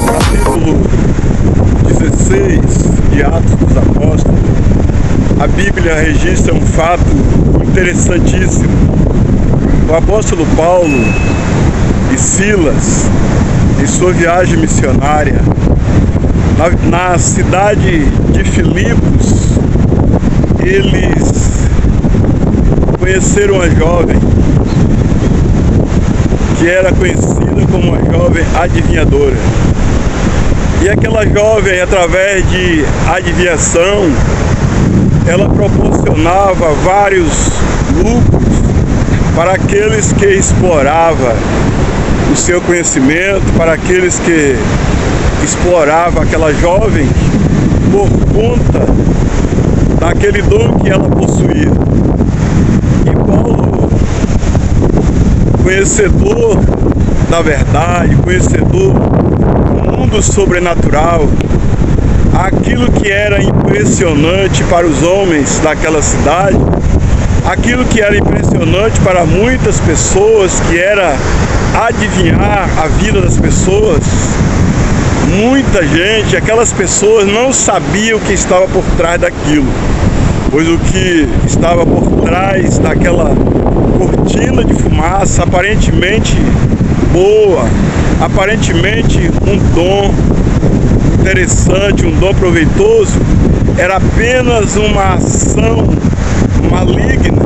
Capítulo 16 de Atos dos Apóstolos, a Bíblia registra um fato interessantíssimo. O apóstolo Paulo e Silas, em sua viagem missionária, na cidade de Filipos, eles conheceram uma jovem que era conhecida como uma jovem adivinhadora. E aquela jovem, através de adivinhação, ela proporcionava vários lucros para aqueles que exploravam o seu conhecimento, para aqueles que exploravam aquela jovem por conta daquele dom que ela possuía. E Paulo, conhecedor da verdade, conhecedor do mundo sobrenatural, aquilo que era impressionante para os homens daquela cidade, aquilo que era impressionante para muitas pessoas, que era adivinhar a vida das pessoas, muita gente, aquelas pessoas não sabiam o que estava por trás daquilo, pois o que estava por trás daquela cortina de fumaça, aparentemente boa, aparentemente um dom interessante, um dom proveitoso, era apenas uma ação maligna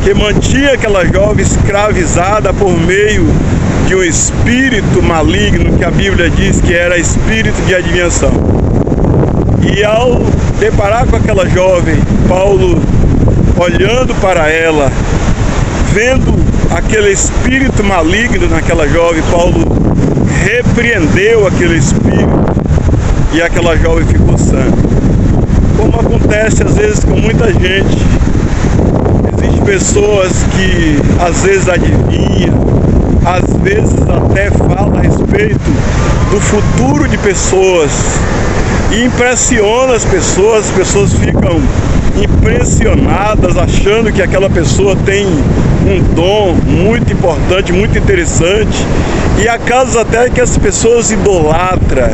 que mantinha aquela jovem escravizada por meio de um espírito maligno que a Bíblia diz que era espírito de adivinhação. E ao deparar com aquela jovem, Paulo, olhando para ela, vendo aquele espírito maligno naquela jovem, Paulo repreendeu aquele espírito e aquela jovem ficou sã. Como acontece às vezes com muita gente, existem pessoas que às vezes adivinham, às vezes até falam a respeito do futuro de pessoas e impressiona as pessoas ficam impressionadas, achando que aquela pessoa tem um dom muito importante, muito interessante, e há casos até que as pessoas idolatram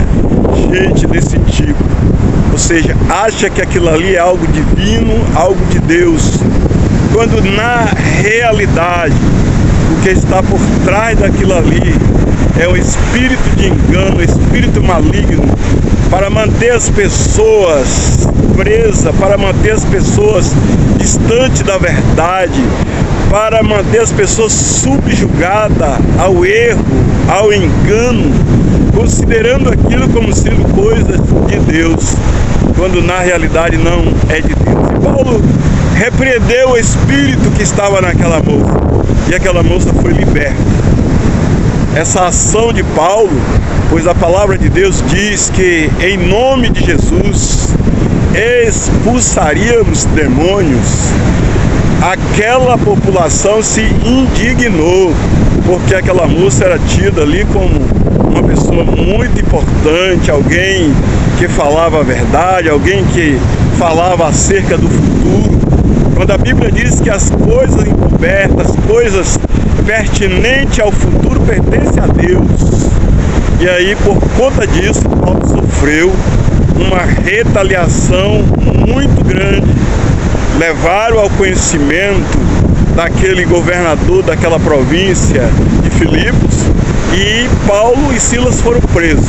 gente desse tipo, ou seja, acha que aquilo ali é algo divino, algo de Deus, quando na realidade o que está por trás daquilo ali é um espírito de engano, um espírito maligno, para manter as pessoas presas, para manter as pessoas distantes da verdade, para manter as pessoas subjugadas ao erro, ao engano, considerando aquilo como sendo coisas de Deus, quando na realidade não é de Deus. E Paulo repreendeu o espírito que estava naquela moça, e aquela moça foi liberta. Essa ação de Paulo, pois a palavra de Deus diz que em nome de Jesus expulsaríamos demônios, aquela população se indignou, porque aquela moça era tida ali como uma pessoa muito importante, alguém que falava a verdade, alguém que falava acerca do futuro. Quando a Bíblia diz que as coisas encobertas, as coisas pertinentes ao futuro pertencem a Deus. E aí, por conta disso, Paulo sofreu uma retaliação muito grande. Levaram ao conhecimento daquele governador daquela província de Filipos, e Paulo e Silas foram presos.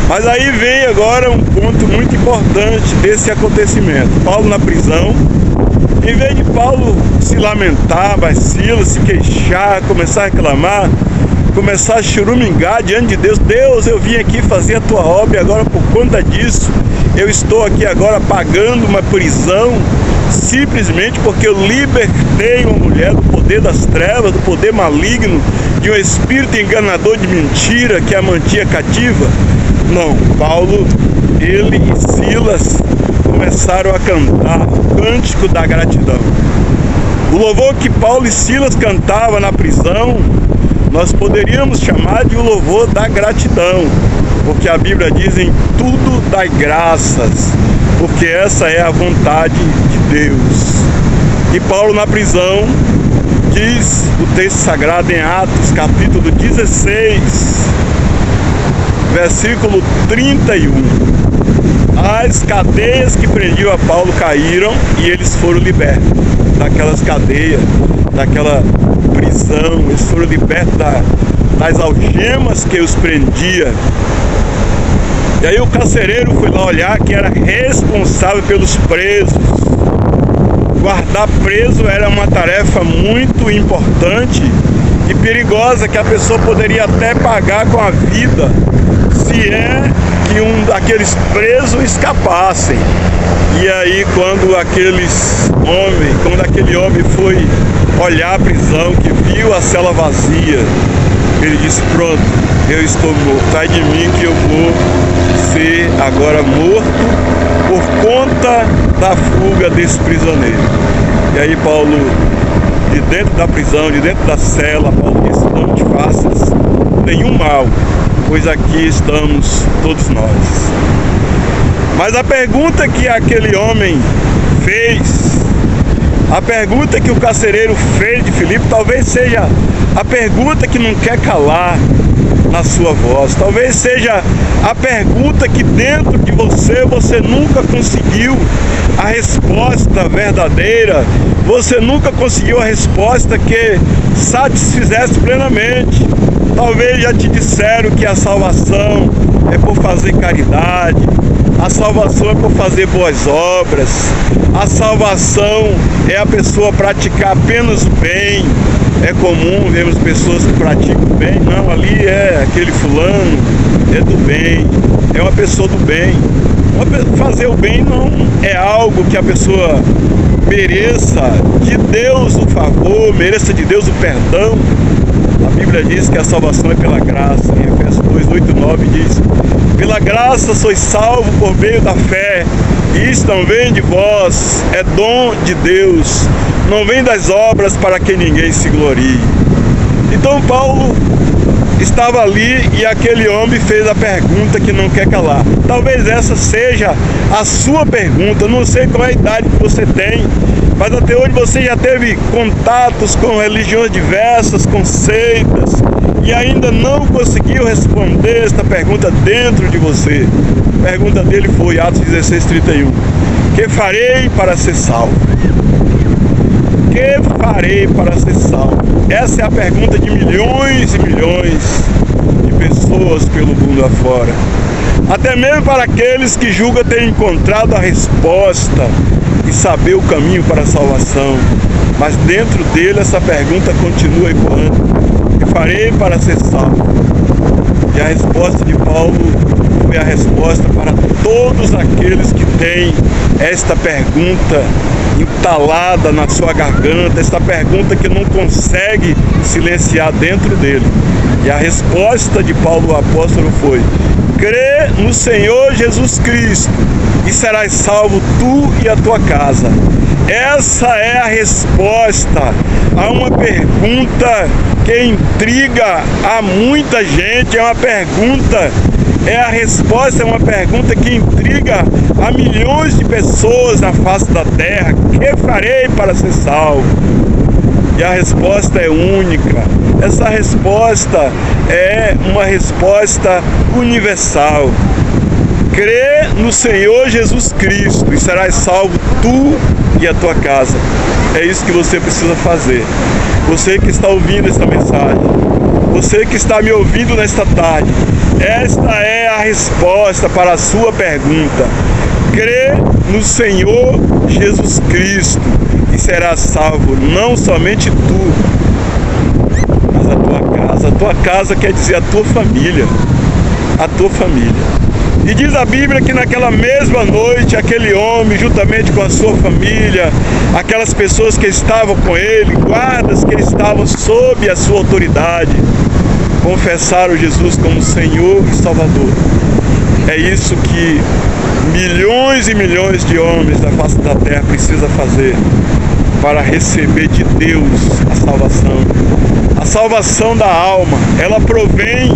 Mas aí vem agora um ponto muito importante desse acontecimento. Paulo na prisão, em vez de Paulo se lamentar, mas Silas se queixar, começar a reclamar, começar a churumingar diante de Deus: Deus, eu vim aqui fazer a tua obra e agora por conta disso eu estou aqui agora pagando uma prisão, simplesmente porque eu libertei uma mulher do poder das trevas, do poder maligno, de um espírito enganador de mentira que a mantinha cativa. Não, Paulo, ele e Silas começaram a cantar o cântico da gratidão. O louvor que Paulo e Silas cantavam na prisão, nós poderíamos chamar de o louvor da gratidão, porque a Bíblia diz: em tudo dai graças, porque essa é a vontade de Deus. E Paulo na prisão o texto sagrado em Atos, capítulo 16, versículo 31. As cadeias que prendiam a Paulo caíram e eles foram libertos daquelas cadeias, daquela prisão. Eles foram libertos das algemas que os prendia. E aí o carcereiro foi lá olhar quem era responsável pelos presos. Guardar preso era uma tarefa muito importante e perigosa, que a pessoa poderia até pagar com a vida se é que um daqueles presos escapassem. E aí quando aquele homem foi olhar a prisão, que viu a cela vazia, ele disse: pronto, eu estou morto, ai de mim que eu vou ser agora morto por conta da fuga desse prisioneiro. E aí Paulo, de dentro da prisão, de dentro da cela, Paulo disse: não te faças nenhum mal, pois aqui estamos todos nós. Mas a pergunta que aquele homem fez, a pergunta que o carcereiro fez de Filipe, talvez seja a pergunta que não quer calar na sua voz. Talvez seja a pergunta que dentro de você nunca conseguiu a resposta verdadeira. Você nunca conseguiu a resposta que satisfizesse plenamente. Talvez já te disseram que a salvação é por fazer caridade, a salvação é por fazer boas obras, a salvação é a pessoa praticar apenas o bem. É comum vermos pessoas que praticam o bem. Não, ali é aquele fulano, é do bem, é uma pessoa do bem. Fazer o bem não é algo que a pessoa mereça de Deus o favor, mereça de Deus o perdão. A Bíblia diz que a salvação é pela graça. Em Efésios 2, 8 e 9 diz: pela graça sois salvos por meio da fé, e isso não vem de vós, é dom de Deus, não vem das obras para que ninguém se glorie. Então Paulo estava ali e aquele homem fez a pergunta que não quer calar. Talvez essa seja a sua pergunta. Não sei qual é a idade que você tem, mas até hoje você já teve contatos com religiões diversas, com seitas, e ainda não conseguiu responder esta pergunta dentro de você. A pergunta dele foi, Atos 16, 31. Que farei para ser salvo? Que farei para ser salvo? Essa é a pergunta de milhões e milhões de pessoas pelo mundo afora. Até mesmo para aqueles que julgam ter encontrado a resposta e saber o caminho para a salvação. Mas dentro dele essa pergunta continua ecoando. Que farei para ser salvo? E a resposta de Paulo foi a resposta para todos aqueles que têm esta pergunta entalada na sua garganta, esta pergunta que não consegue silenciar dentro dele. E a resposta de Paulo o apóstolo foi: crê no Senhor Jesus Cristo e serás salvo tu e a tua casa. Essa é a resposta a uma pergunta que intriga a muita gente. É a resposta, é uma pergunta que intriga a milhões de pessoas na face da terra. Que farei para ser salvo? E a resposta é única. Essa resposta é uma resposta universal. Crê no Senhor Jesus Cristo e serás salvo tu e a tua casa. É isso que você precisa fazer. Você que está ouvindo esta mensagem, você que está me ouvindo nesta tarde, esta é a resposta para a sua pergunta. Crê no Senhor Jesus Cristo e serás salvo, não somente tu, mas a tua casa. A tua casa quer dizer a tua família. A tua família. E diz a Bíblia que naquela mesma noite, aquele homem, juntamente com a sua família, aquelas pessoas que estavam com ele, guardas que estavam sob a sua autoridade, confessaram Jesus como Senhor e Salvador. É isso que milhões e milhões de homens da face da terra precisam fazer para receber de Deus a salvação. A salvação da alma, ela provém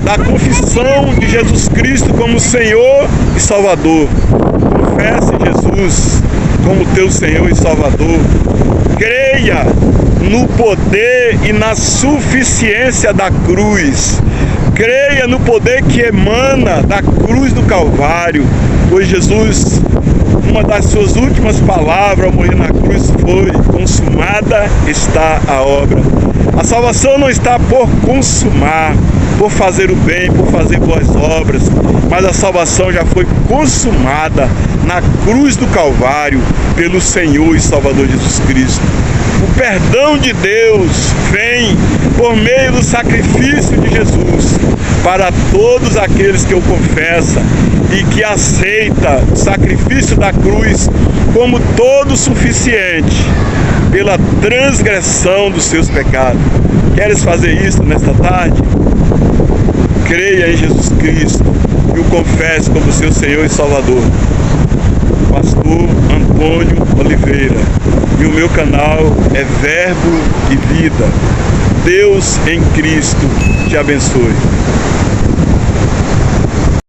da confissão de Jesus Cristo como Senhor e Salvador. Confesse Jesus como teu Senhor e Salvador. Creia no poder e na suficiência da cruz. Creia no poder que emana da cruz do Calvário, pois Jesus, uma das suas últimas palavras ao morrer na cruz foi: consumada está a obra. A salvação não está por consumar, por fazer o bem, por fazer boas obras, mas a salvação já foi consumada na cruz do Calvário pelo Senhor e Salvador Jesus Cristo. O perdão de Deus vem por meio do sacrifício de Jesus para todos aqueles que o confessam e que aceita o sacrifício da cruz como todo suficiente pela transgressão dos seus pecados. Queres fazer isso nesta tarde? Creia em Jesus Cristo e o confesse como seu Senhor e Salvador. Pastor Antônio Oliveira, e o meu canal é Verbo e Vida. Deus em Cristo te abençoe.